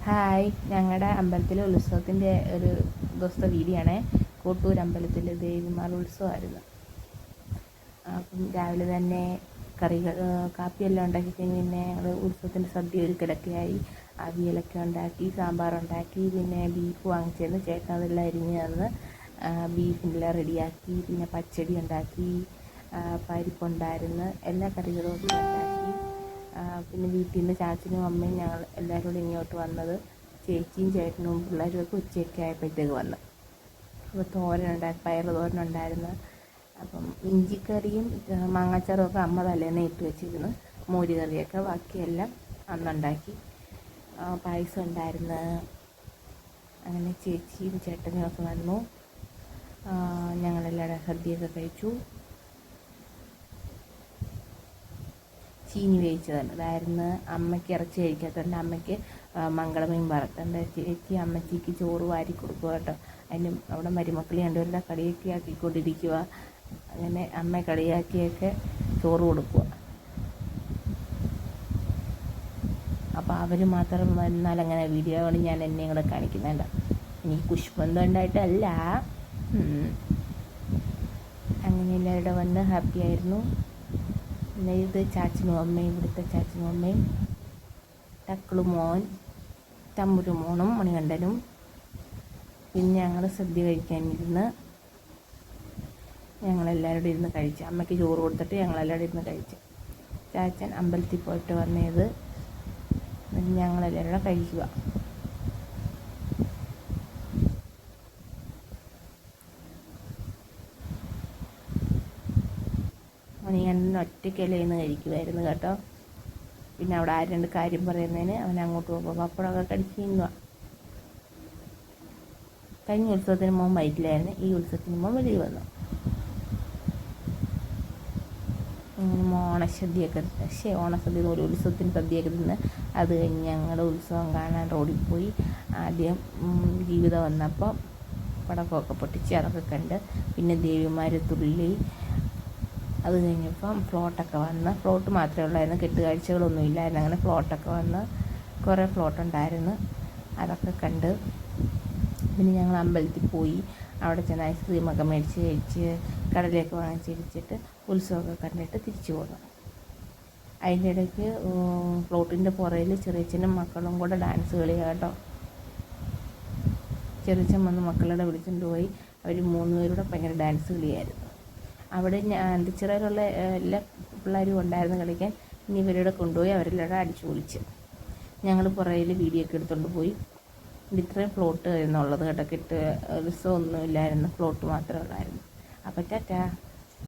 Hi, ഞങ്ങളുടെ അമ്പലത്തിലെ ഉത്സവത്തിൻ്റെ ഒരു ദിവസത്തെ വീഡിയോ ആണേ. കോട്ടൂർ അമ്പലത്തിൽ ദേവിമാർ ഉത്സവമായിരുന്നു. അപ്പം രാവിലെ തന്നെ കറികൾ കാപ്പിയെല്ലാം ഉണ്ടാക്കി കഴിഞ്ഞ് പിന്നെ ഞങ്ങൾ ഉത്സവത്തിൻ്റെ സദ്യ ഒരു കിടക്കയായി. അവിയലൊക്കെ ഉണ്ടാക്കി, സാമ്പാറുണ്ടാക്കി, പിന്നെ ബീഫ് വാങ്ങിച്ചിരുന്നു. ചേട്ടൻ അതെല്ലാം അരിഞ്ഞ് തന്ന് ബീഫെല്ലാം റെഡിയാക്കി. പിന്നെ പച്ചടി ഉണ്ടാക്കി, പരിപ്പുണ്ടായിരുന്നു, എല്ലാ കറികളും ഒക്കെ ഉണ്ടാക്കി. പിന്നെ വീട്ടിൽ നിന്ന് ചാച്ചനും അമ്മയും ഞങ്ങൾ എല്ലാവരും കൂടി ഇങ്ങോട്ട് വന്നത്. ചേച്ചിയും ചേട്ടനും പിള്ളേരും ഒക്കെ ഉച്ചയൊക്കെ ആയപ്പോഴത്തേക്ക് വന്നു. അപ്പോൾ പയർ തോരനുണ്ടായിരുന്നു. അപ്പം ഇഞ്ചിക്കറിയും മാങ്ങാച്ചാറും ഒക്കെ അമ്മ തലേന്ന് ഇട്ട് വെച്ചിരുന്നു. മോര് കറിയൊക്കെ ബാക്കിയെല്ലാം അന്നുണ്ടാക്കി. പായസം ഉണ്ടായിരുന്നു. അങ്ങനെ ചേച്ചിയും ചേട്ടനും ഒക്കെ വന്നു. ഞങ്ങളെല്ലാവരും സദ്യയൊക്കെ കഴിച്ചു. ചീനി വേവിച്ചതാണ് അതായിരുന്നു. അമ്മയ്ക്ക് ഇറച്ചി കഴിക്കാത്തതുകൊണ്ട് അമ്മയ്ക്ക് മംഗളമീൻ വറുത്തുണ്ട്. ചേച്ചി അമ്മച്ചിക്ക് ചോറ് വാരി കൊടുക്കുക കേട്ടോ. അതിന് അവിടെ മരുമക്കളി കണ്ടുവരുടെ കളിയൊക്കെ ആക്കിക്കൊണ്ടിരിക്കുക. അങ്ങനെ അമ്മ കളിയാക്കിയൊക്കെ ചോറ് കൊടുക്കുക. അപ്പോൾ അവർ മാത്രം വന്നാലങ്ങനെ വീഡിയോ കൊണ്ട് ഞാൻ എന്നെയും കൂടെ കാണിക്കുന്നുണ്ട്. എനിക്ക് കുഷ്പന്തം ഉണ്ടായിട്ടല്ല. അങ്ങനെ എല്ലാവരുടെ വന്ന് ഹാപ്പി ആയിരുന്നു. പിന്നെ ഇത് ചാച്ചനും അമ്മയും, ഇവിടുത്തെ ചാച്ചനും അമ്മയും, ടക്കിളു മോൻ, തമ്പുരു മോനും മണികണ്ഠനും. പിന്നെ ഞങ്ങൾ സദ്യ കഴിക്കാനിരുന്ന് ഞങ്ങളെല്ലാവരും ഇരുന്ന് കഴിച്ചു. അമ്മയ്ക്ക് ചോറ് കൊടുത്തിട്ട് ഞങ്ങളെല്ലാവരും ഇരുന്ന് കഴിച്ചു. ചാച്ചൻ അമ്പലത്തിൽ പോയിട്ട് വന്നത് ഞങ്ങളെല്ലാവരും കഴിക്കുക. മണികണ്ഠൻ ഒറ്റയ്ക്കല്ലേന്ന് കഴിക്കുമായിരുന്നു കേട്ടോ. പിന്നെ അവിടെ ആരും കാര്യം പറയുന്നതിന് അവൻ അങ്ങോട്ട് പോകുമ്പോൾ പപ്പടമൊക്കെ കടിച്ച് തിന്നുക. കഴിഞ്ഞ ഉത്സവത്തിന് മോൻ വയറ്റിലായിരുന്നു. ഈ ഉത്സവത്തിന് മോൻ വെളിയിൽ വന്നു. ഓണസദ്യയൊക്കെ ഓണസദ്യ ഒരു ഉത്സവത്തിന് സദ്യയൊക്കെ തിന്ന് അത് കഴിഞ്ഞ് ഞങ്ങൾ ഉത്സവം കാണാൻ റോഡിൽ പോയി. ആദ്യം ജീവിതം വന്നപ്പോൾ പടക്കമൊക്കെ പൊട്ടിച്ച് അതൊക്കെ കണ്ട്, പിന്നെ ദേവിമാർ തുള്ളി. അത് കഴിഞ്ഞപ്പം ഫ്ലോട്ടൊക്കെ വന്ന്, ഫ്ലോട്ട് മാത്രമേ ഉള്ളായിരുന്നു, കെട്ടുകാഴ്ചകളൊന്നും ഇല്ലായിരുന്നു. അങ്ങനെ ഫ്ലോട്ടൊക്കെ വന്ന് കുറേ ഫ്ലോട്ടുണ്ടായിരുന്നു, അതൊക്കെ കണ്ട്. പിന്നെ ഞങ്ങൾ അമ്പലത്തിൽ പോയി. അവിടെ ചെന്ന് ഐസ്ക്രീമൊക്കെ മേടിച്ച് കഴിച്ച് കടലയൊക്കെ വാങ്ങിച്ചിരിച്ചിട്ട് ഉത്സവമൊക്കെ കണ്ടിട്ട് തിരിച്ചു പോന്നു. അതിൻ്റെ ഇടയ്ക്ക് ഫ്ലോട്ടിൻ്റെ പുറയിൽ ചെറിയച്ഛനും മക്കളും കൂടെ ഡാൻസ് കളിയാണ് കേട്ടോ. ചെറിയച്ഛൻ വന്ന് മക്കളുടെ വിളിച്ചുകൊണ്ട് പോയി. അവർ 3 പേരുടെ ഭയങ്കര ഡാൻസ് കളിയായിരുന്നു. അവിടെ അന്തിച്ചിറയിലുള്ള എല്ലാ പിള്ളേരും ഉണ്ടായിരുന്നു കളിക്കാൻ. ഇനി ഇവരുടെ കൊണ്ടുപോയി അവരെല്ലാം അടിച്ചു പൊളിച്ച്. ഞങ്ങൾ പുറയിൽ വീഡിയോ ഒക്കെ എടുത്തുകൊണ്ട് പോയി. ഇത്രയും ഫ്ലോട്ട് എന്നുള്ളത് കേട്ടോ. ഉത്സവമൊന്നും ഇല്ലായിരുന്നു, ഫ്ലോട്ട് മാത്രമേ ഉള്ളായിരുന്നു. അപ്പം ടാറ്റാ.